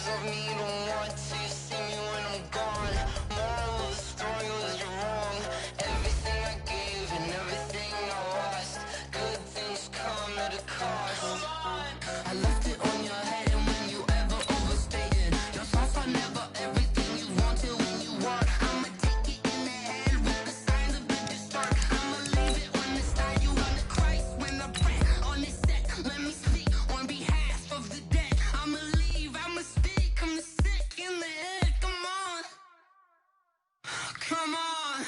of me don't want to see me when I'm gone. Moral of the story was you're wrong. Everything I gave and everything I lost. Good things come at a cost. I left it on your head and when you ever overstated. Your thoughts are never everything you wanted when you want. I'ma take it in the head with the signs of the distort. I'ma leave it on the side. You run the Christ when I pray on this set. Let me speak on behalf of the dead. I'ma leave, I'ma speak. I'm the sick in the head. Come on. Come on.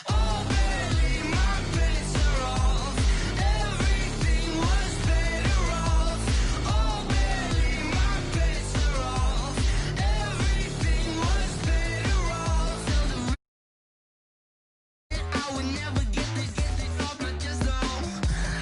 Oh, barely my bits are off. Everything was better off. Oh, barely my bits are off. Everything was better off. Till the I would never get this off my chest, though.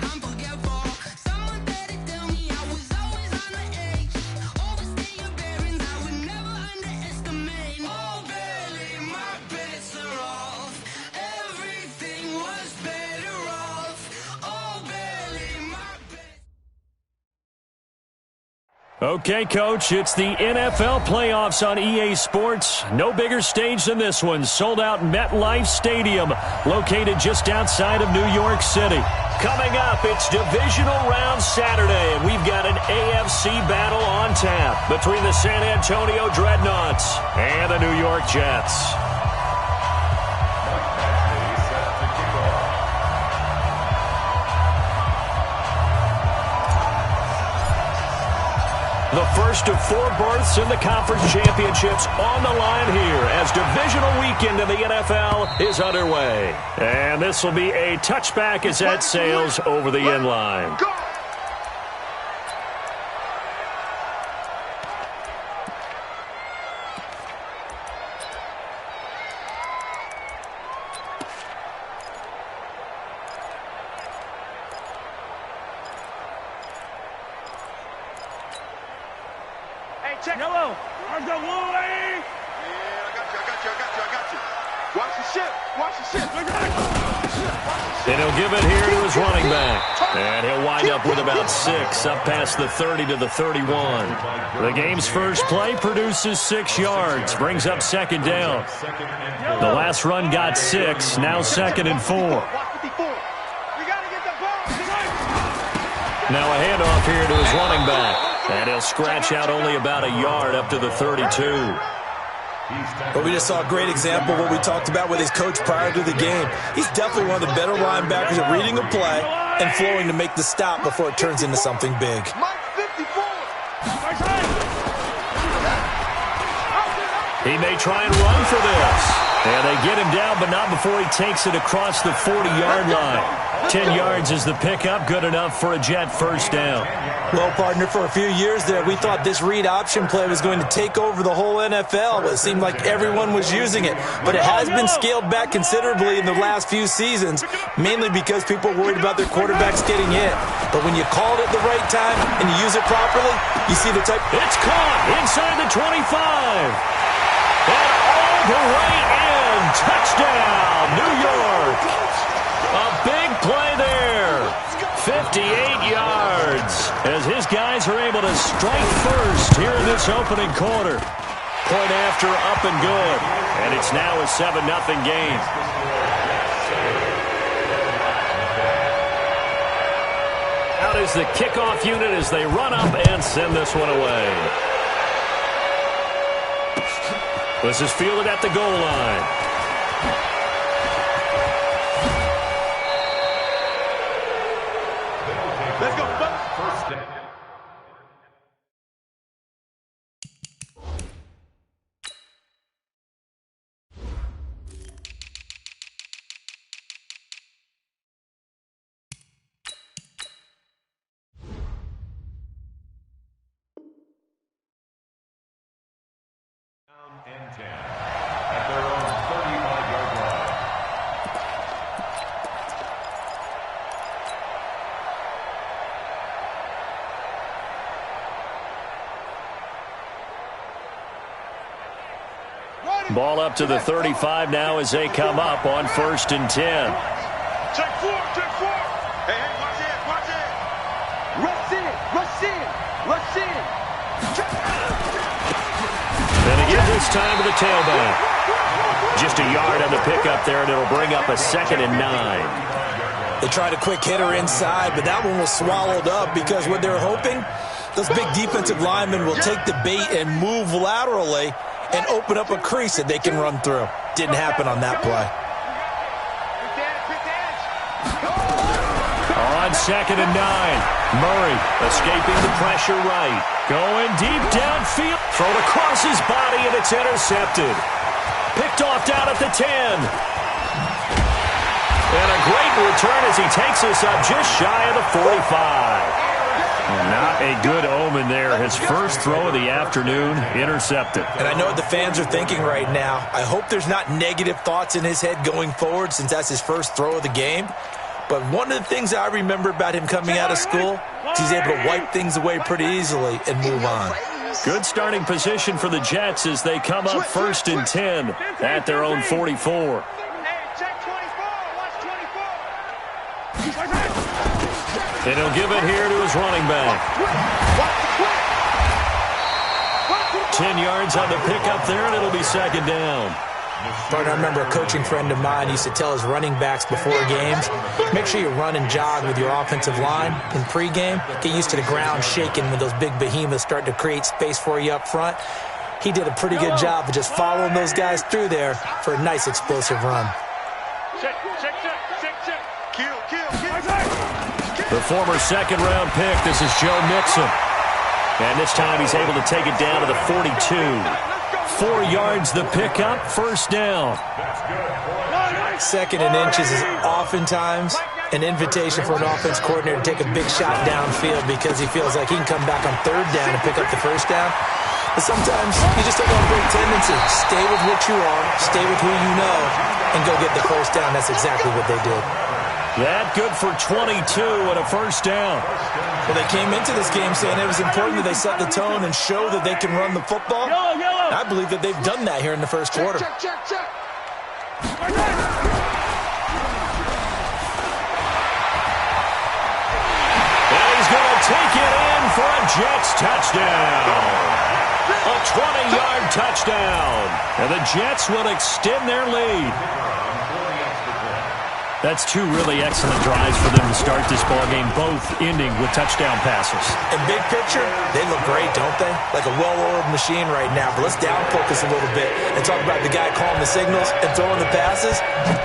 I'm forgetful. Someone better tell me I was always on the edge. Overstay your bearings, I would never underestimate. Oh, barely my bets are off. Everything was better off. Oh, barely my bets. Okay, Coach, it's the NFL playoffs on EA Sports. No bigger stage than this one. Sold out MetLife Stadium, located just outside of New York City. Coming up, it's Divisional Round Saturday, and we've got an AFC battle on tap between the San Antonio Dreadnoughts and the New York Jets. The first of 4 berths in the conference championships on the line here as divisional weekend in the NFL is underway. And this will be a touchback as that sails over the end line. Check. Yellow. Let's go, Wooly. Yeah, I got you. Watch the ship. And he'll give it here to his running back. And he'll wind up with about 6, up past the 30 to the 31. The game's first play produces 6 yards, brings up second down. The last run got 6, now 2nd and 4. Now a handoff here to his running back. And he'll scratch out only about a yard up to the 32. But we just saw a great example of what we talked about with his coach prior to the game. He's definitely one of the better linebackers at reading a play and flowing to make the stop before it turns into something big. He may try and run for this. And they get him down, but not before he takes it across the 40-yard line. 10 yards is the pickup, good enough for a Jet first down. Well, partner, for a few years there, we thought this read option play was going to take over the whole NFL. It seemed like everyone was using it, but it has been scaled back considerably in the last few seasons, mainly because people are worried about their quarterbacks getting hit. But when you call it at the right time and you use it properly, you see the type... It's caught inside the 25. And all the way in. Touchdown, New York. A big play there. 58 yards as his guys are able to strike first here in this opening quarter. Point after, up and good. And it's now a 7-0 game. Out is the kickoff unit as they run up and send this one away. This is fielded at the goal line. Let's go, first down. And 10 at their own 35-yard line. Ball up to the 35 now as they come up on 1st and 10. Check 4. Hey, watch it. Rush in. this time to the tailback. Just a yard on the pickup there, and it'll bring up a 2nd and 9. They tried a quick hitter inside, but that one was swallowed up because what they're hoping, those big defensive linemen will take the bait and move laterally and open up a crease that they can run through. Didn't happen on that play. On 2nd and 9, Murray escaping the pressure right. Going deep downfield. Thrown across his body, and it's intercepted. Picked off down at the 10. And a great return as he takes us up just shy of the 45. Not a good omen there. His first throw of the afternoon, intercepted. And I know what the fans are thinking right now. I hope there's not negative thoughts in his head going forward since that's his first throw of the game. But one of the things I remember about him coming out of school is he's able to wipe things away pretty easily and move on. Good starting position for the Jets as they come up 1st and 10 at their own 44. And he'll give it here to his running back. 10 yards on the pickup there, and it'll be 2nd down. But I remember a coaching friend of mine used to tell his running backs before games, make sure you run and jog with your offensive line in pregame. Get used to the ground shaking when those big behemoths start to create space for you up front. He did a pretty good job of just following those guys through there for a nice explosive run. The former 2nd-round pick, this is Joe Mixon. And this time he's able to take it down to the 42. 4 yards the pickup, 1st down. 2nd and inches is oftentimes an invitation for an offense coordinator to take a big shot downfield because he feels like he can come back on 3rd down and pick up the 1st down. But sometimes you just don't have a great tendency. Stay with what you are, stay with who you know, and go get the 1st down. That's exactly what they did. That good for 22 and a 1st down. Well, they came into this game saying it was important that they set the tone and show that they can run the football. I believe that they've done that here in the first quarter. And he's going to take it in for a Jets touchdown. A 20-yard touchdown. And the Jets will extend their lead. That's 2 really excellent drives for them to start this ballgame, both ending with touchdown passes. In big picture, they look great, don't they? Like a well-oiled machine right now. But let's down focus a little bit and talk about the guy calling the signals and throwing the passes.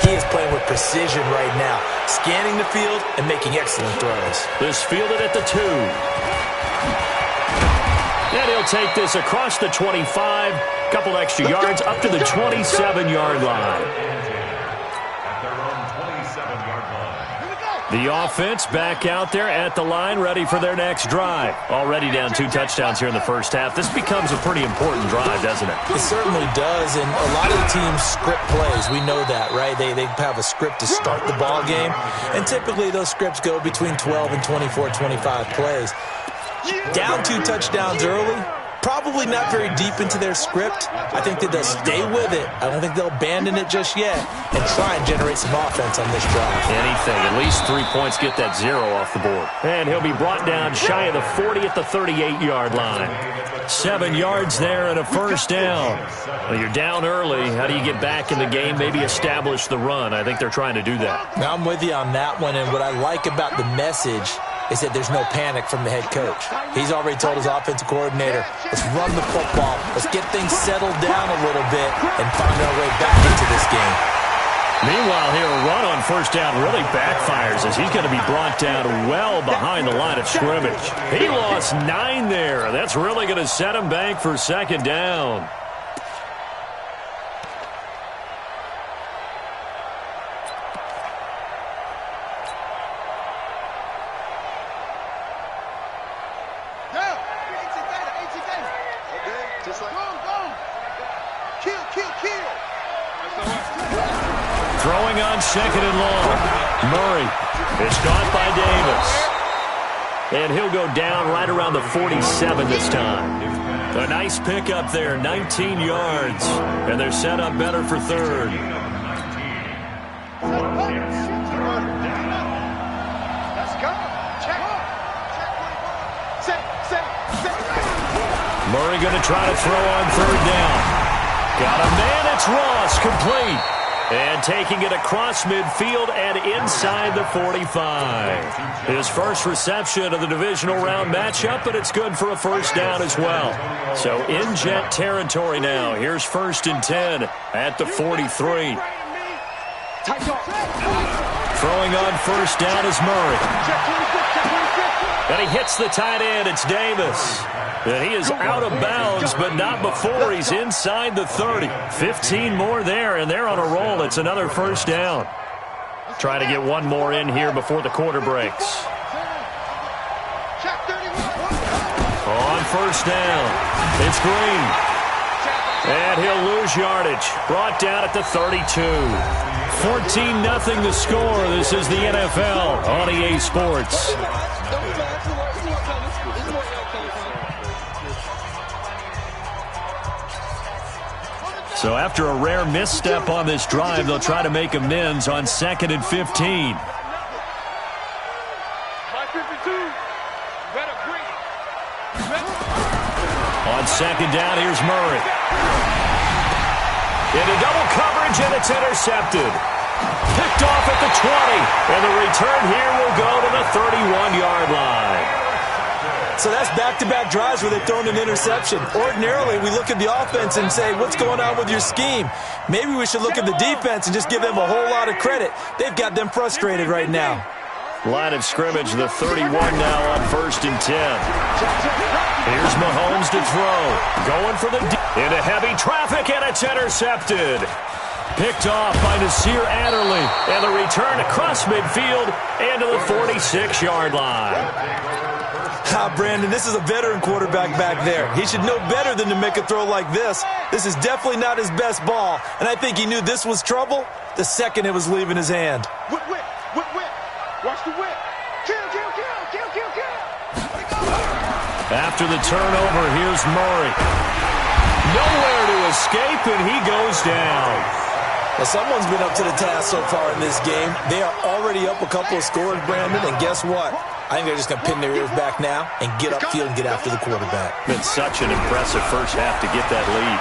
He is playing with precision right now, scanning the field and making excellent throws. This fielded at the 2. And he'll take this across the 25, couple extra yards up to the 27-yard line. The offense back out there at the line, ready for their next drive. Already down 2 touchdowns here in the first half. This becomes a pretty important drive, doesn't it? It certainly does, and a lot of the teams script plays. We know that, right? They have a script to start the ball game, and typically those scripts go between 12 and 24, 25 plays. Down 2 touchdowns early, probably not very deep into their script. I think that they'll stay with it. I don't think they'll abandon it just yet and try and generate some offense on this drive. Anything. At least 3 points, get that 0 off the board. And he'll be brought down shy of the 40 at the 38-yard line. 7 yards there and a 1st down. Well, you're down early. How do you get back in the game? Maybe establish the run. I think they're trying to do that. Now, I'm with you on that one, and what I like about the message is that there's no panic from the head coach. He's already told his offensive coordinator, let's run the football, let's get things settled down a little bit and find our way back into this game. Meanwhile, here, a run on 1st down really backfires as he's going to be brought down well behind the line of scrimmage. He lost 9 there. That's really going to set him back for 2nd down. Throwing on 2nd and long. Murray is caught by Davis. And he'll go down right around the 47 this time. A nice pickup there, 19 yards. And they're set up better for 3rd. Murray going to try to throw on 3rd down. Got a man, it's Ross, complete. And taking it across midfield and inside the 45. His first reception of the divisional round matchup, but it's good for a first down as well. So in Jet territory now. Here's 1st and 10 at the 43. Throwing on 1st down is Murray. And he hits the tight end. It's Davis. And he is out of bounds, but not before he's inside the 30. 15 more there, and they're on a roll. It's another 1st down. Trying to get one more in here before the quarter breaks. On 1st down, it's Green. And he'll lose yardage. Brought down at the 32. 14-0 the score. This is the NFL on EA Sports. So after a rare misstep on this drive, they'll try to make amends on 2nd and 15. On 2nd down, here's Murray. Into double coverage, and it's intercepted. Picked off at the 20, and the return here will go to the 31-yard line. So that's back-to-back drives where they've thrown an interception. Ordinarily, we look at the offense and say, what's going on with your scheme? Maybe we should look at the defense and just give them a whole lot of credit. They've got them frustrated right now. Line of scrimmage, the 31 now on 1st and 10. Here's Mahomes to throw. Going for the into heavy traffic, and it's intercepted. Picked off by Nasir Adderley. And the return across midfield and to the 46-yard line. Brandon, this is a veteran quarterback back there. He should know better than to make a throw like this. This is definitely not his best ball, and I think he knew this was trouble the second it was leaving his hand. Whip. Watch the whip. Kill. After the turnover, here's Murray. Nowhere to escape, and he goes down. Well, someone's been up to the task so far in this game. They are already up a couple of scores, Brandon, and guess what? I think they're just going to pin their ears back now and get upfield and get after the quarterback. Been such an impressive first half to get that lead.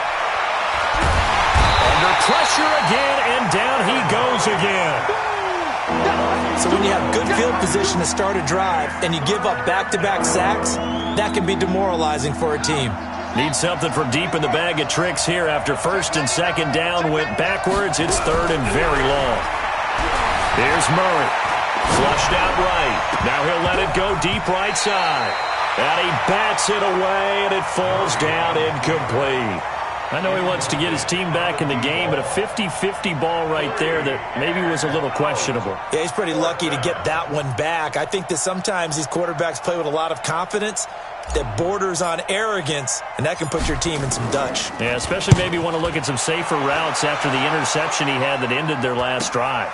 Under pressure again, and down he goes again. So when you have good field position to start a drive and you give up back-to-back sacks, that can be demoralizing for a team. Need something from deep in the bag of tricks here after 1st and 2nd down went backwards. It's 3rd and very long. Here's Murray. Flushed out right. Now he'll let it go deep right side. And he bats it away, and it falls down incomplete. I know he wants to get his team back in the game, but a 50-50 ball right there that maybe was a little questionable. Yeah, he's pretty lucky to get that one back. I think that sometimes these quarterbacks play with a lot of confidence that borders on arrogance, and that can put your team in some Dutch. Yeah, especially maybe want to look at some safer routes after the interception he had that ended their last drive.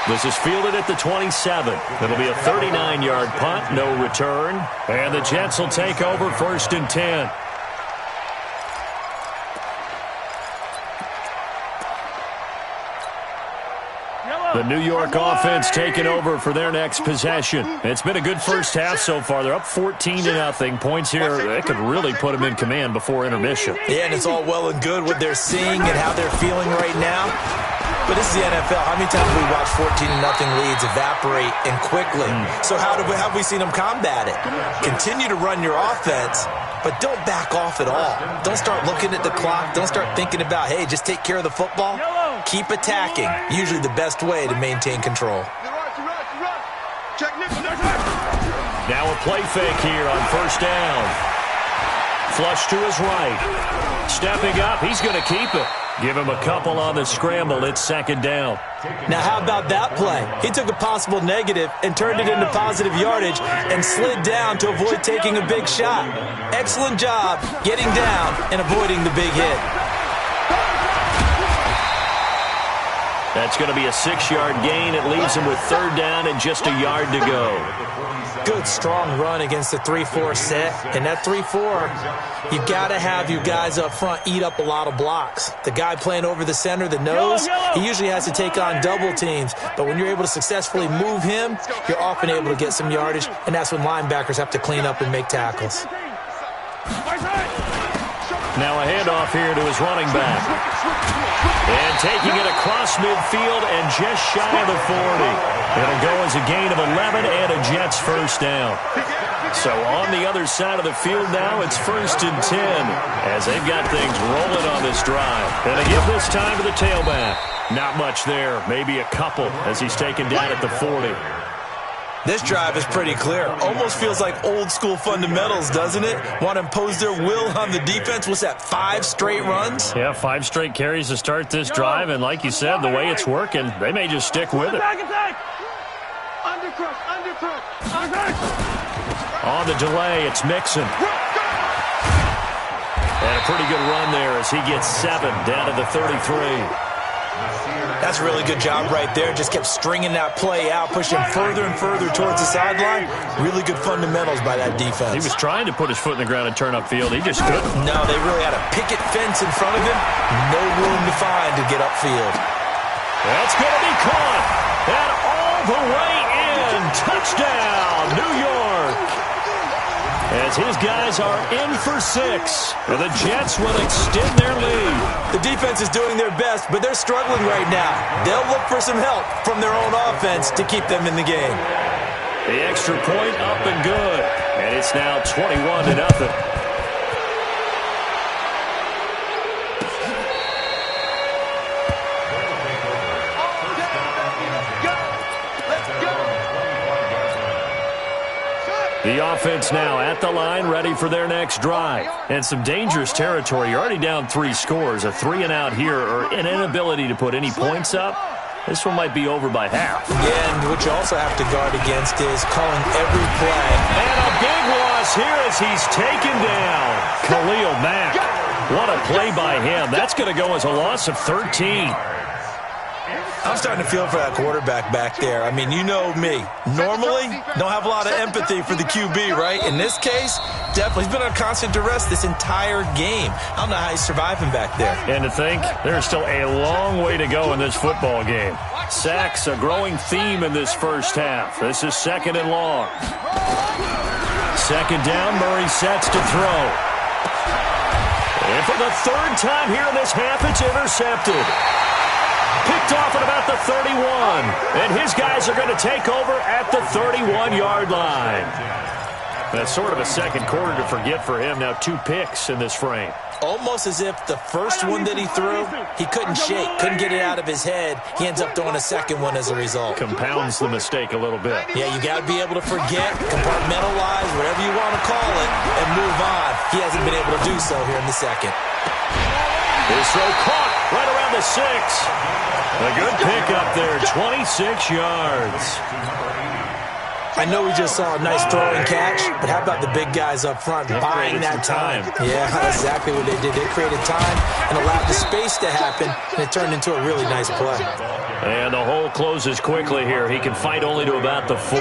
This is fielded at the 27. It'll be a 39-yard punt, no return. And the Jets will take over 1st and 10. The New York offense taking over for their next possession. It's been a good first half so far. They're up 14-0. Points here, they could really put them in command before intermission. Yeah, and it's all well and good what they're seeing and how they're feeling right now. But this is the NFL. How many times have we watched 14-0 leads evaporate and quickly? So how have we seen them combat it? Continue to run your offense, but don't back off at all. Don't start looking at the clock. Don't start thinking about, hey, just take care of the football. Keep attacking. Usually the best way to maintain control. Now a play fake here on 1st down. Flush to his right. Stepping up, he's going to keep it. Give him a couple on the scramble. It's 2nd down. Now, how about that play? He took a possible negative and turned it into positive yardage and slid down to avoid taking a big shot. Excellent job getting down and avoiding the big hit. That's going to be a 6-yard gain. It leaves him with 3rd down and just a yard to go. Good, strong run against the 3-4 set. And that 3-4, you've got to have you guys up front eat up a lot of blocks. The guy playing over the center, the nose, he usually has to take on double teams. But when you're able to successfully move him, you're often able to get some yardage. And that's when linebackers have to clean up and make tackles. Now a handoff here to his running back. And taking it across midfield and just shy of the 40. It'll go as a gain of 11 and a Jets first down. So on the other side of the field now, it's 1st and 10 as they've got things rolling on this drive. And they give this time to the tailback. Not much there, maybe a couple as he's taken down at the 40. This drive is pretty clear. Almost feels like old school fundamentals, doesn't it? Want to impose their will on the defense. What's that, 5 straight runs? Yeah, 5 straight carries to start this drive. And like you said, the way it's working, they may just stick with it. On the delay, it's Mixon. And a pretty good run there as he gets 7 down to the 33. That's a really good job right there. Just kept stringing that play out, pushing further and further towards the sideline. Really good fundamentals by that defense. He was trying to put his foot in the ground and turn upfield. He just couldn't. No, they really had a picket fence in front of him. No room to find to get upfield. That's going to be caught. And all the way in. Touchdown, New York. As his guys are in for 6. And the Jets will extend their lead. The defense is doing their best, but they're struggling right now. They'll look for some help from their own offense to keep them in the game. The extra point up and good. And it's now 21-0. The offense now at the line, ready for their next drive. And some dangerous territory. You're already down 3 scores. A 3-and-out here or an inability to put any points up. This one might be over by half. Yeah, and what you also have to guard against is calling every play. And a big loss here as he's taken down. Khalil Mack. What a play by him. That's going to go as a loss of 13. I'm starting to feel for that quarterback back there. I mean, you know me. Normally, don't have a lot of empathy for the QB, right? In this case, definitely. He's been on constant duress this entire game. I don't know how he's surviving back there. And to think, there's still a long way to go in this football game. Sacks, a growing theme in this first half. This is 2nd and long. 2nd down, Murray sets to throw. And for the 3rd time here in this half, it's intercepted. Picked off at about the 31. And his guys are going to take over at the 31-yard line. That's sort of a second quarter to forget for him. Now 2 picks in this frame. Almost as if the first one that he threw, he couldn't shake, couldn't get it out of his head. He ends up throwing a second one as a result. Compounds the mistake a little bit. Yeah, you got to be able to forget, compartmentalize, whatever you want to call it, and move on. He hasn't been able to do so here in the second. His throw caught right around the 6. A good pick up there, 26 yards. I know we just saw a nice throwing catch, but how about the big guys up front buying that time? Yeah, that's exactly what they did. They created time and allowed the space to happen, and it turned into a really nice play. And the hole closes quickly here. He can fight only to about the 4.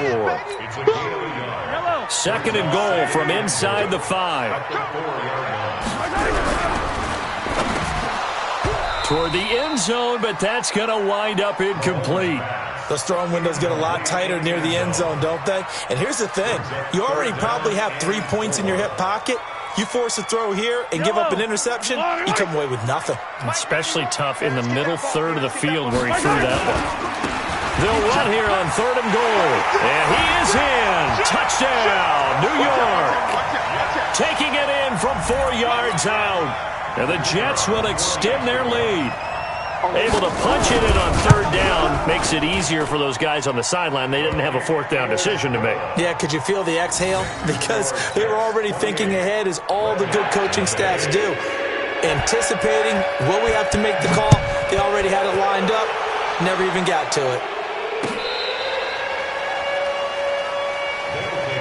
2nd and goal from inside the 5. Toward the end zone, but that's going to wind up incomplete. Those throwing windows get a lot tighter near the end zone, don't they? And here's the thing. You already probably have 3 points in your hip pocket. You force a throw here and give up an interception, you come away with nothing. Especially tough in the middle third of the field where he threw that one. They'll run here on 3rd and goal. And he is in. Touchdown, New York. Taking it in from 4 yards out. And the Jets will extend their lead. Able to punch it in on 3rd down makes it easier for those guys on the sideline. They didn't have a 4th down decision to make. Yeah, could you feel the exhale? Because they were already thinking ahead, as all the good coaching staffs do. Anticipating, will we have to make the call? They already had it lined up, never even got to it.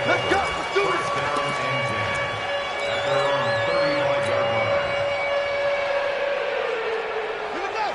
Let's go. Let's do this.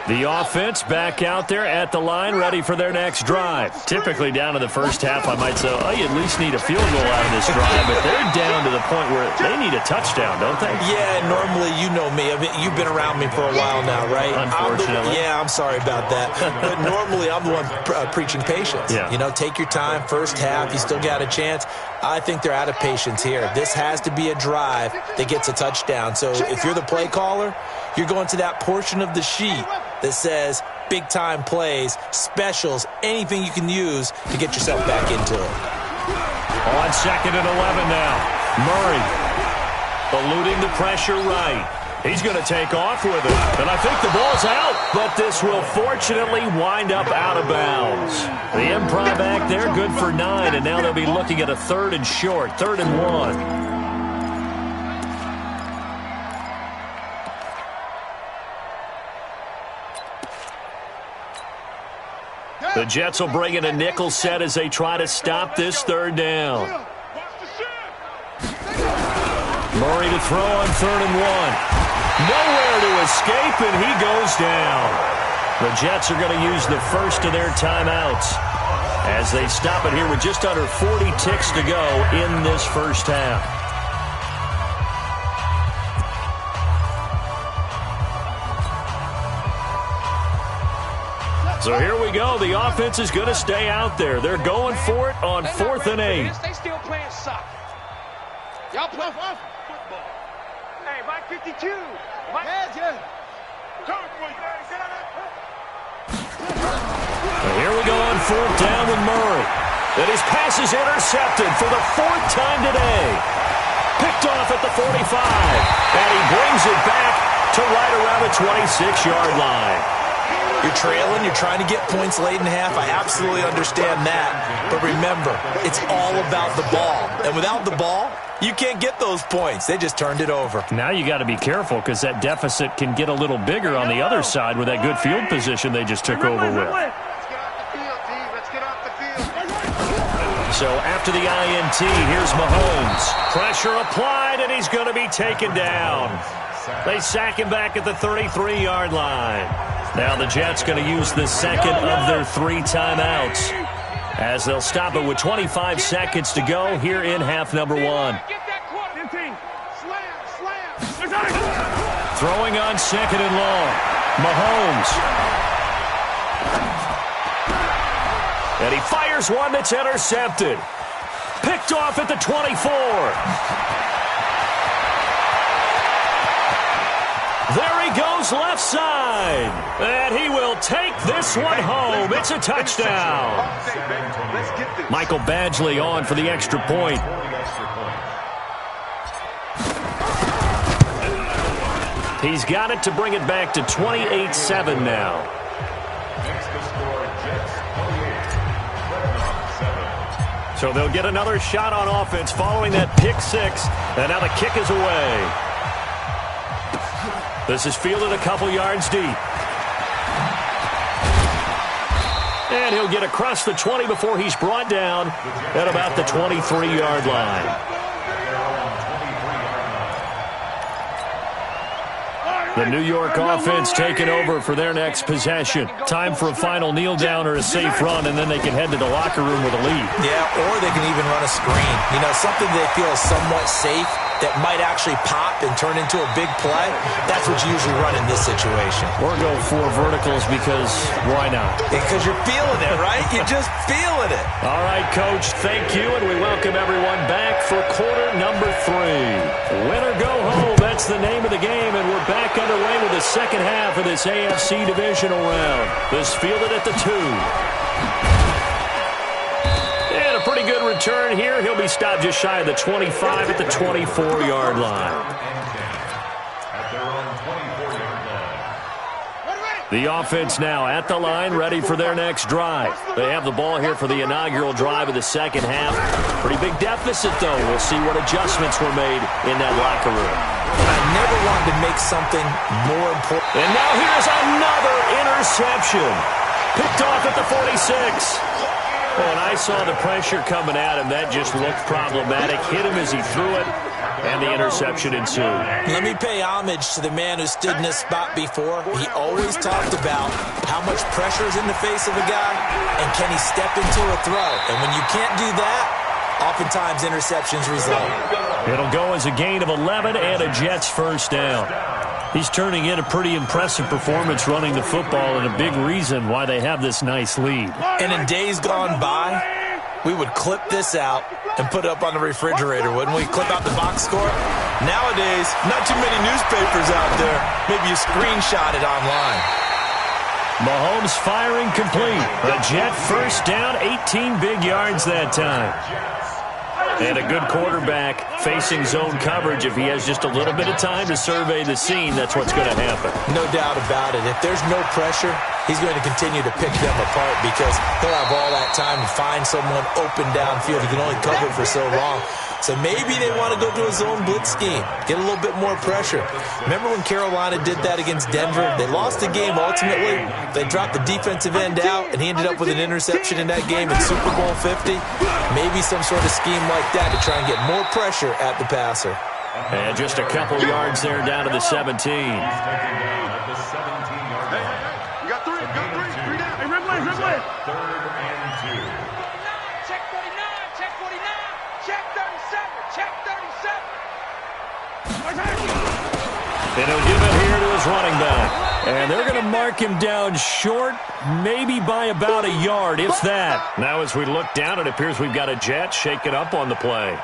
The offense back out there at the line, ready for their next drive. Typically down to the first half, I might say, oh, you at least need a field goal out of this drive, but they're down to the point where they need a touchdown, don't they? Yeah, normally, you know me. I mean, you've been around me for a while now, right? Unfortunately. I'm sorry about that. But normally, I'm the one preaching patience. Yeah. You know, take your time, first half, you still got a chance. I think they're out of patience here. This has to be a drive that gets a touchdown. So if you're the play caller, you're going to that portion of the sheet that says big-time plays, specials, anything you can use to get yourself back into it. On 2nd and 11 now. Murray eluding the pressure right. He's going to take off with it. And I think the ball's out, but this will fortunately wind up out of bounds. The improv back there, good for 9, and now they'll be looking at a 3rd and short, 3rd and 1. The Jets will bring in a nickel set as they try to stop this 3rd down. Murray to throw on 3rd and 1. Nowhere to escape, and he goes down. The Jets are going to use the first of their timeouts as they stop it here with just under 40 ticks to go in this first half. So here we go. The offense is going to stay out there. They're going for it on 4th and 8. They still playing soccer. Y'all play football. Hey, Mike 52. Here we go on 4th down with Murray. And his pass is intercepted for the 4th time today. Picked off at the 45. And he brings it back to right around the 26-yard line. You're trailing, you're trying to get points late in half. I absolutely understand that. But remember, it's all about the ball. And without the ball, you can't get those points. They just turned it over. Now you got to be careful because that deficit can get a little bigger on the other side with that good field position they just took over with. So after the INT, here's Mahomes. Pressure applied, and he's going to be taken down. They sack him back at the 33-yard line. Now the Jets going to use the second of their 3 timeouts as they'll stop it with 25 seconds to go here in half number 1. Throwing on 2nd and long. Mahomes. And he fires one that's intercepted. Picked off at the 24. There he goes left side. And he will take this one home. It's a touchdown. Michael Badgley on for the extra point. He's got it to bring it back to 28-7 now. So they'll get another shot on offense following that pick 6. And now the kick is away. This is fielded a couple yards deep. And he'll get across the 20 before he's brought down at about the 23-yard line. The New York offense taking over for their next possession. Time for a final kneel down or a safe run, and then they can head to the locker room with a lead. Yeah, or they can even run a screen. You know, something they feel is somewhat safe that might actually pop and turn into a big play. That's what you usually run in this situation. Or go 4 verticals because why not? Because you're feeling it, right? You're just feeling it. All right, Coach, thank you, and we welcome everyone back for quarter number 3. Win or go home, that's the name of the game, and we're back underway with the second half of this AFC divisional round. This fielded at the 2. And a pretty good return here. He'll be stopped just shy of the 25 at the 24-yard line. The offense now at the line, ready for their next drive. They have the ball here for the inaugural drive of the second half. Pretty big deficit, though. We'll see what adjustments were made in that locker room. I never wanted to make something more important. And now here's another interception. Picked off at the 46. And I saw the pressure coming at him. That just looked problematic. Hit him as he threw it. and the interception ensued. Let me pay homage to the man who stood in this spot before. He always talked about how much pressure is in the face of a guy, and can he step into a throw. And when you can't do that, oftentimes interceptions result. It'll go as a gain of 11 and a Jets first down. He's turning in a pretty impressive performance running the football, and a big reason why they have this nice lead. And in days gone by, we would clip this out and put it up on the refrigerator, wouldn't we? Clip out the box score. Nowadays, not too many newspapers out there. Maybe you screenshot it online. Mahomes firing complete. A Jet first down, 18 big yards that time. And a good quarterback facing zone coverage. If he has just a little bit of time to survey the scene, that's what's going to happen. No doubt about it. If there's no pressure, he's going to continue to pick them apart because he'll have all that time to find someone open downfield. He can only cover it for so long. So maybe they want to go to a zone blitz scheme, get a little bit more pressure. Remember when Carolina did that against Denver? They lost the game ultimately. They dropped the defensive end out, and he ended up with an interception in that game in Super Bowl 50. Maybe some sort of scheme like that to try and get more pressure at the passer. And just a couple yards there down to the 17. You got three down. Hey, red leg. Third and 2. Check 49, check 49, check 37, check 37. And he'll give it here to his running back. And they're going to mark him down short, maybe by about a yard, if that. Now as we look down, it appears we've got a Jet shaken up on the play.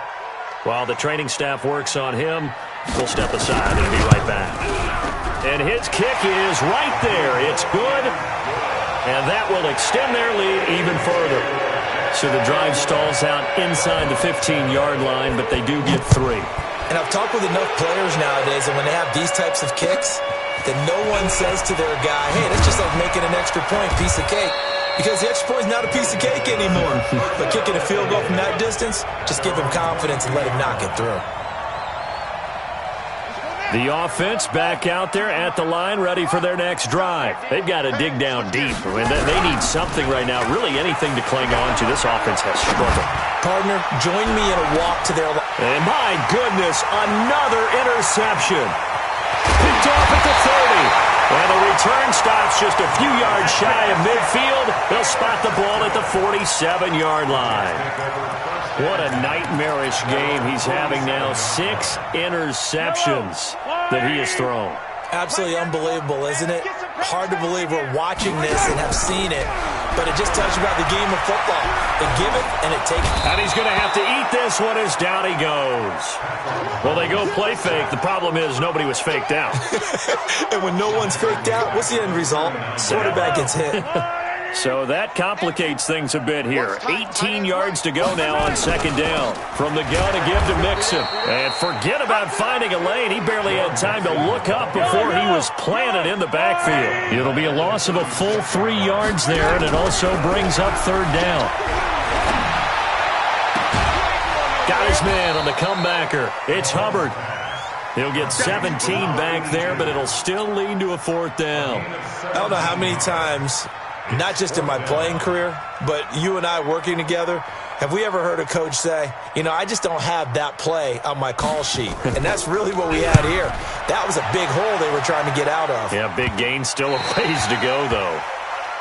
While the training staff works on him, we'll step aside and be right back. And his kick is right there. It's good. And that will extend their lead even further. So the drive stalls out inside the 15-yard line, but they do get 3. And I've talked with enough players nowadays, and when they have these types of kicks, that no one says to their guy, hey, that's just like making an extra point, piece of cake. Because the extra point is not a piece of cake anymore. But kicking a field goal from that distance, just give him confidence and let him knock it through. The offense back out there at the line, ready for their next drive. They've got to dig down deep. I mean, they need something right now, really anything to cling on to. This offense has struggled. Partner, join me in a walk to their line. And my goodness, another interception. Picked off at the 30. And the return stops just a few yards shy of midfield. They'll spot the ball at the 47-yard line. What a nightmarish game he's having now. 6 interceptions that he has thrown. Absolutely unbelievable, isn't it? Hard to believe we're watching this and have seen it, but it just tells you about the game of football. They give it and it takes it. And he's going to have to eat this one as down he goes. Well, they go play fake. The problem is nobody was faked out. And when no one's faked out, what's the end result? Quarterback gets hit. So that complicates things a bit here. 18 yards to go now on second down. From the gun to give to Mixon. And forget about finding a lane. He barely had time to look up before he was planted in the backfield. It'll be a loss of a full 3 yards there, and it also brings up third down. Got his man on the comebacker. It's Hubbard. He'll get 17 back there, but it'll still lead to a fourth down. I don't know how many times, not just in my playing career, but you and I working together, have we ever heard a coach say, you know, I just don't have that play on my call sheet. And that's really what we had here. That was a big hole they were trying to get out of. Yeah, big gain, still a ways to go, though.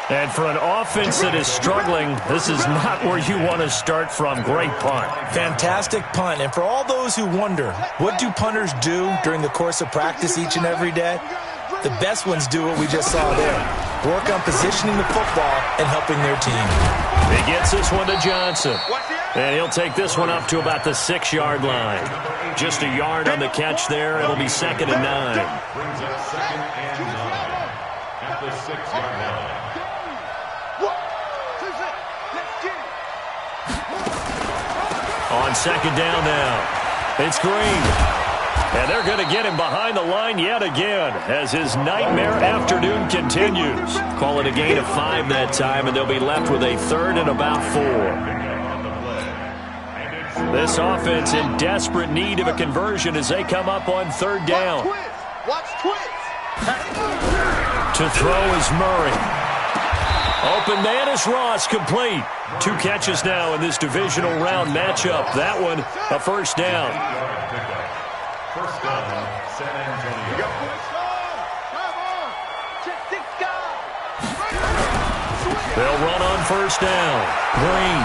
And for an offense that is struggling, this is not where you want to start from. Great punt. Fantastic punt. And for all those who wonder, what do punters do during the course of practice each and every day? The best ones do what we just saw there. Work on positioning the football and helping their team. He gets this one to Johnson. And he'll take this one up to about the 6-yard line. Just a yard on the catch there. It'll be 2nd and 9. Brings up 2nd and 9 at the 6-yard line. On second down now, it's Green. And they're going to get him behind the line yet again as his nightmare afternoon continues. Call it a gain of 5 that time, and they'll be left with a 3rd and about 4. This offense in desperate need of a conversion as they come up on 3rd down. To throw is Murray. Open man is Ross, complete. 2 catches now in this divisional round matchup. That one, a first down. First down, San Antonio. You got push on. Come on. Check this guy. They'll run on first down. Green.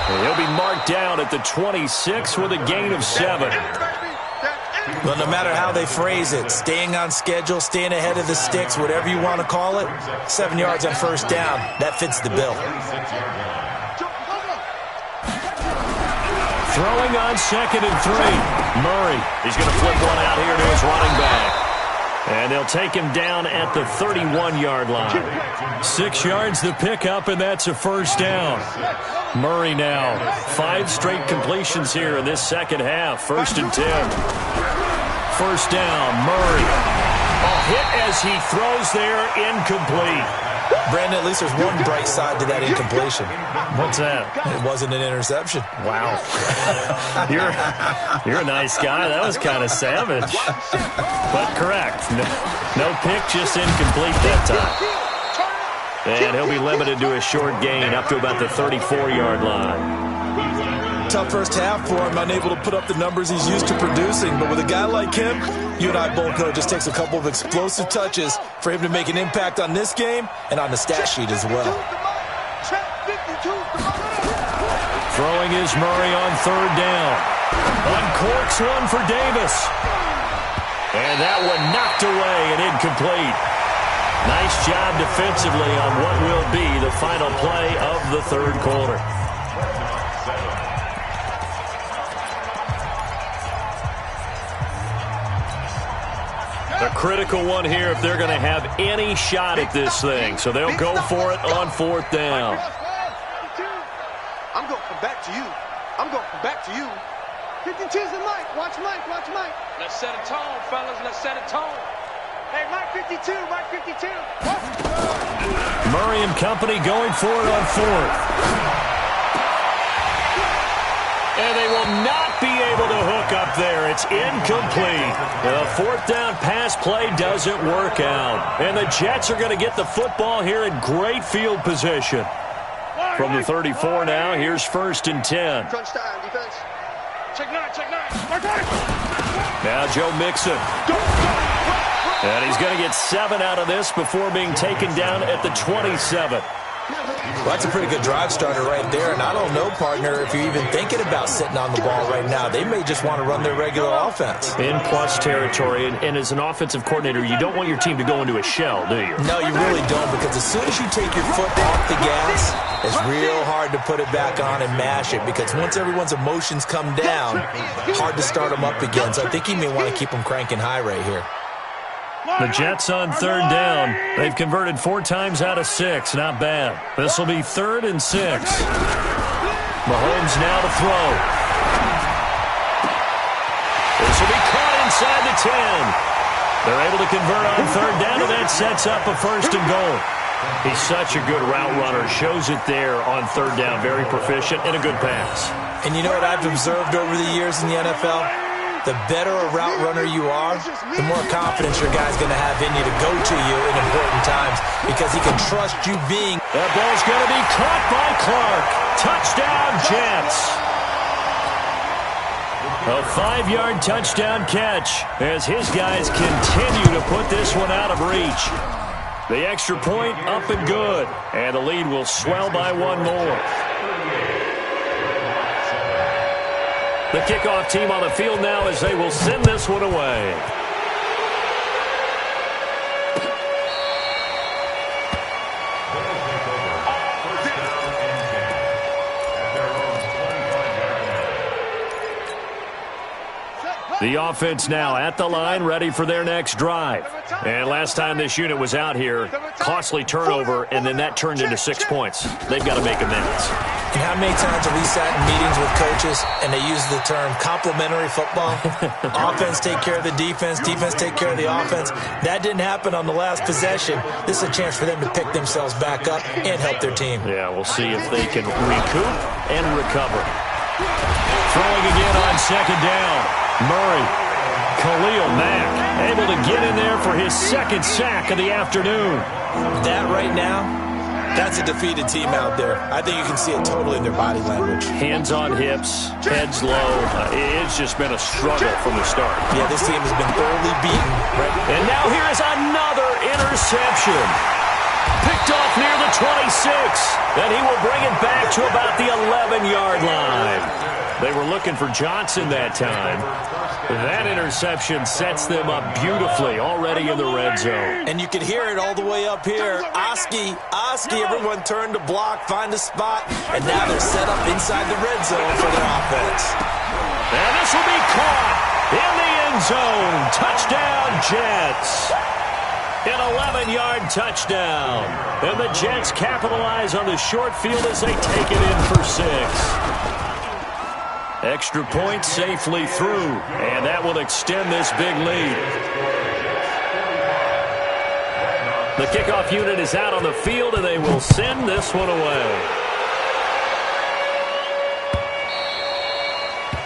And he'll be marked down at the 26 with a gain of 7. Well, no matter how they phrase it, staying on schedule, staying ahead of the sticks, whatever you want to call it, 7 yards on first down, that fits the bill. Throwing on 2nd and 3. Murray. He's going to flip one out here to his running back. And they'll take him down at the 31-yard line. 6 yards the pickup, and that's a first down. Murray now. 5 straight completions here in this second half. 1st and 10. First down, Murray. A hit as he throws there, incomplete. Brandon, at least there's one bright side to that incompletion. What's that? It wasn't an interception. Wow. You're a nice guy. That was kind of savage. But correct. No pick, just incomplete that time. And he'll be limited to a short gain up to about the 34-yard line. Tough first half for him, unable to put up the numbers he's used to producing. But with a guy like him, you and I both know it just takes a couple of explosive touches for him to make an impact on this game and on the stat sheet as well. Throwing is Murray on 3rd down. Uncorks one for Davis. And that one knocked away and incomplete. Nice job defensively on what will be the final play of the 3rd quarter. A critical one here if they're going to have any shot at this thing. So they'll go for it on 4th down. I'm going to come back to you. I'm going to come back to you. 52's the Mike. Watch Mike. Watch Mike. Let's set a tone, fellas. Let's set a tone. Hey, Mike 52. Mike 52. Murray and company going for it on 4th. And they will not be able to hook up there. It's incomplete. The 4th down pass play doesn't work out. And the Jets are going to get the football here in great field position. From the 34 now, here's 1st and 10. Crunch time, defense. Check 9, check 9. Now Joe Mixon. And he's going to get 7 out of this before being taken down at the 27. Well, that's a pretty good drive starter right there. And I don't know, partner, if you're even thinking about sitting on the ball right now. They may just want to run their regular offense. In plus territory, and as an offensive coordinator, you don't want your team to go into a shell, do you? No, you really don't, because as soon as you take your foot off the gas, it's real hard to put it back on and mash it, because once everyone's emotions come down, hard to start them up again. So I think he may want to keep them cranking high right here. The Jets on 3rd down. They've converted 4 times out of 6. Not bad. This will be 3rd and 6. Mahomes now to throw. This will be caught inside the 10. They're able to convert on 3rd down, and that sets up a 1st and goal. He's such a good route runner. Shows it there on 3rd down. Very proficient and a good pass. And you know what I've observed over the years in the NFL? The better a route runner you are, the more confidence your guy's going to have in you to go to you in important times, because he can trust you being. That ball's going to be caught by Clark. Touchdown, Jets. A 5-yard touchdown catch as his guys continue to put this one out of reach. The extra point up and good, and the lead will swell by 1 more. The kickoff team on the field now as they will send this one away. The offense now at the line, ready for their next drive. And last time this unit was out here, costly turnover, and then that turned into 6 points. They've got to make amends. And how many times have we sat in meetings with coaches and they use the term complementary football? Offense take care of the defense, defense take care of the offense. That didn't happen on the last possession. This is a chance for them to pick themselves back up and help their team. Yeah, we'll see if they can recoup and recover. Throwing again on 2nd down. Murray. Khalil Mack able to get in there for his 2nd sack of the afternoon. That right now, That's a defeated team out there. I think you can see it totally in their body language. Hands on hips, heads low. It's just been a struggle from the start. Yeah, this team has been thoroughly beaten. Right? And now here is another interception. Picked off near the 26. And he will bring it back to about the 11-yard line. They were looking for Johnson that time. That interception sets them up beautifully already in the red zone. And you can hear it all the way up here. Oski, everyone turned to block, find a spot, and now they're set up inside the red zone for their offense. And this will be caught in the end zone. Touchdown, Jets. An 11-yard touchdown. And the Jets capitalize on the short field as they take it in for 6. Extra point safely through, and that will extend this big lead. The kickoff unit is out on the field, and they will send this one away.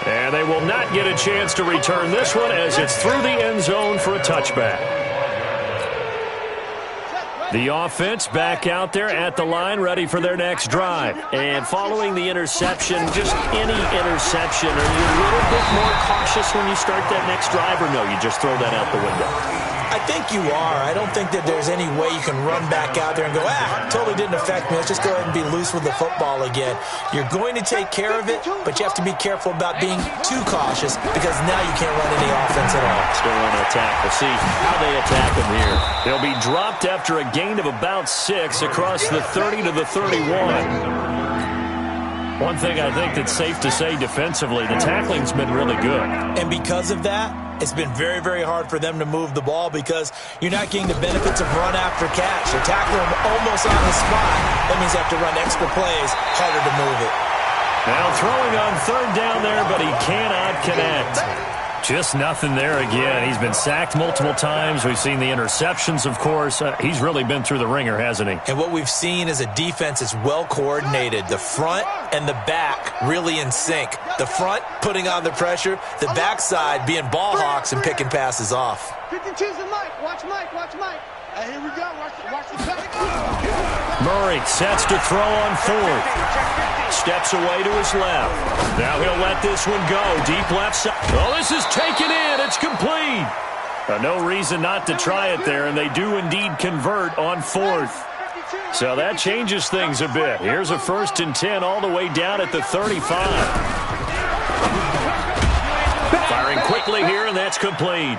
And they will not get a chance to return this one as it's through the end zone for a touchback. The offense back out there at the line, ready for their next drive. And following the interception, just any interception, are you a little bit more cautious when you start that next drive, or no, you just throw that out the window? I think you are. I don't think that there's any way you can run back out there and go, totally didn't affect me. Let's just go ahead and be loose with the football again. You're going to take care of it, but you have to be careful about being too cautious because now you can't run any offense at all. Still want to attack. We'll see how they attack him here. He'll be dropped after a gain of about 6 across the 30 to the 31. One thing I think that's safe to say defensively, the tackling's been really good. And because of that, it's been very, very hard for them to move the ball because you're not getting the benefits of run after catch. You're tackling them almost on the spot. That means you have to run extra plays, harder to move it. Now throwing on third down there, but he cannot connect. Just nothing there again. He's been sacked multiple times. We've seen the interceptions, of course. He's really been through the ringer, hasn't he? And what we've seen is a defense that's well coordinated. The front and the back really in sync. The front putting on the pressure. The backside being ball hawks and picking passes off. 52's the Mike. Watch Mike. Watch Mike. Hey, here we go. Watch the cutting. Murray sets to throw on fourth. Steps away to his left. Now he'll let this one go. Deep left side. Oh, this is taken in. It's complete. No reason not to try it there, and they do indeed convert on fourth. So that changes things a bit. Here's a 1st and 10 all the way down at the 35. Firing quickly here, and that's complete.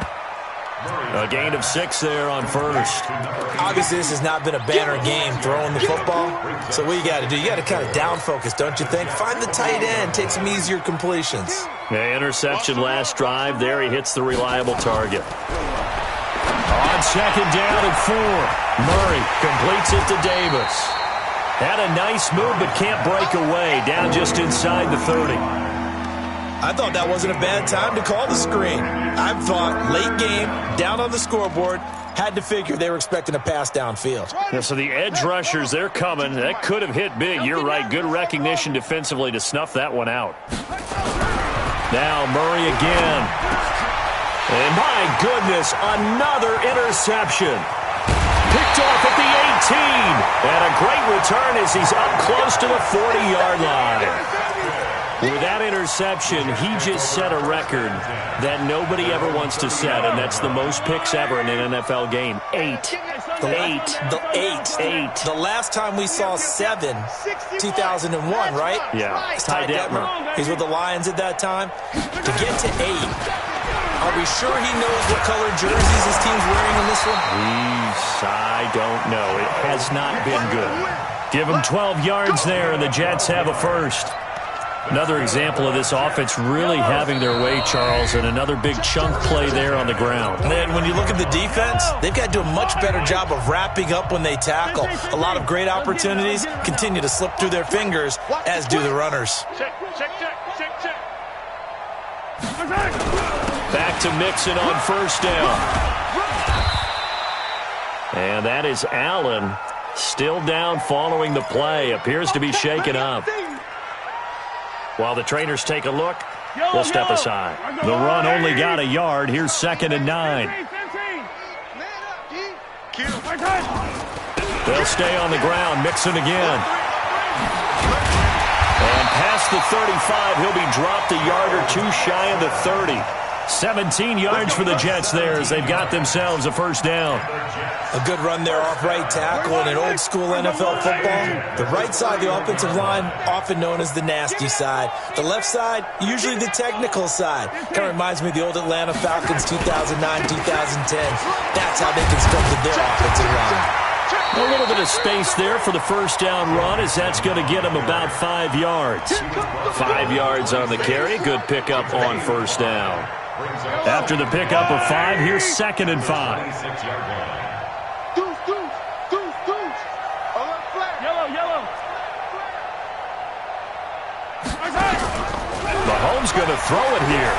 A gain of 6 there on first. Obviously, this has not been a banner game throwing the football. So what you got to do, you got to kind of down focus, don't you think? Find the tight end, take some easier completions. The interception last drive. There he hits the reliable target. On second down and 4. Murray completes it to Davis. Had a nice move but can't break away. Down just inside the 30. I thought that wasn't a bad time to call the screen. I thought late game, down on the scoreboard, had to figure they were expecting a pass downfield. Yeah, so the edge rushers, they're coming. That could have hit big. You're right. Good recognition defensively to snuff that one out. Now Murray again. And my goodness, another interception. Picked off at the 18. And a great return as he's up close to the 40-yard line. With that interception, he just set a record that nobody ever wants to set, and that's the most picks ever in an NFL game. 8. The last time we saw 7, 2001, right? Yeah. Ty Detmer. He's with the Lions at that time. To get to 8, are we sure he knows what color jerseys his team's wearing in this one? I don't know. It has not been good. Give him 12 yards there, and the Jets have a first. Another example of this offense really having their way, Charles, and another big chunk play there on the ground. And when you look at the defense, they've got to do a much better job of wrapping up when they tackle. A lot of great opportunities continue to slip through their fingers, as do the runners. Check. Back to Mixon on first down. And that is Allen, still down following the play. Appears to be shaken up. While the trainers take a look, we'll step aside. The run only got a yard. Here's 2nd and 9. They'll stay on the ground, mixing again. And past the 35, he'll be dropped a yard or two shy of the 30. 17 yards for the Jets there as they've got themselves a first down. A good run there off right tackle in an old-school NFL football. The right side of the offensive line, often known as the nasty side. The left side, usually the technical side. Kind of reminds me of the old Atlanta Falcons 2009-2010. That's how they constructed their offensive line. A little bit of space there for the first down run as that's going to get him about 5 yards. 5 yards on the carry. Good pickup on first down. After the pickup of 5, here's 2nd and 5. Mahomes going to throw it here.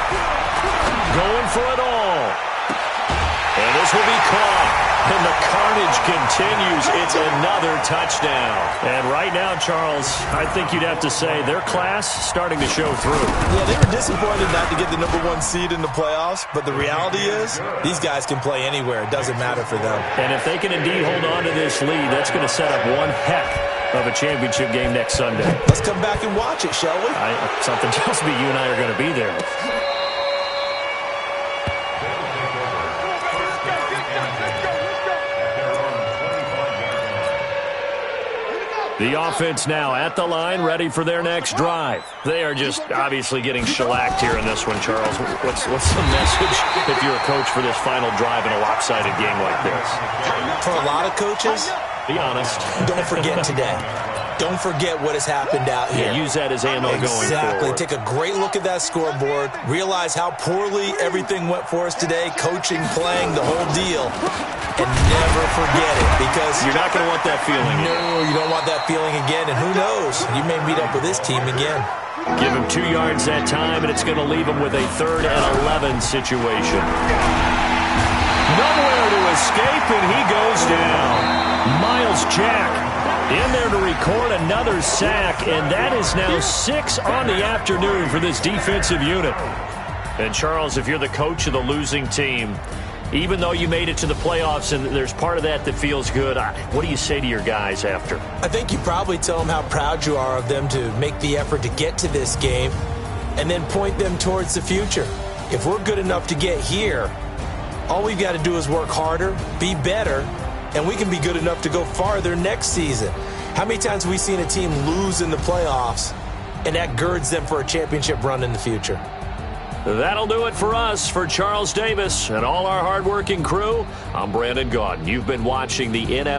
Going for it all. And this will be caught. And the carnage continues. It's another touchdown. And right now, Charles, I think you'd have to say their class starting to show through. Yeah, they were disappointed not to get the #1 seed in the playoffs, but the reality is these guys can play anywhere. It doesn't matter for them. And if they can indeed hold on to this lead, that's going to set up one heck of a championship game next Sunday. Let's come back and watch it, shall we? Something tells me you and I are going to be there. The offense now at the line, ready for their next drive. They are just obviously getting shellacked here in this one, Charles. What's the message if you're a coach for this final drive in a lopsided game like this? For a lot of coaches, be honest. Don't forget today. Don't forget what has happened out here. Yeah, use that as ammo going forward. Exactly. Take a great look at that scoreboard. Realize how poorly everything went for us today. Coaching, playing, the whole deal. And never forget it, because you're not going to want that feeling. No, you don't want that feeling again. And who knows? You may meet up with this team again. Give him 2 yards that time, and it's going to leave him with a 3rd and 11 situation. Nowhere to escape, and he goes down. Miles Jack in there to record another sack, and that is now 6 on the afternoon for this defensive unit. And, Charles, if you're the coach of the losing team, even though you made it to the playoffs and there's part of that feels good, what do you say to your guys after? I think you probably tell them how proud you are of them to make the effort to get to this game and then point them towards the future. If we're good enough to get here, all we've got to do is work harder, be better, and we can be good enough to go farther next season. How many times have we seen a team lose in the playoffs, and that girds them for a championship run in the future? That'll do it for us. For Charles Davis and all our hardworking crew, I'm Brandon Gaudin. You've been watching the NFL.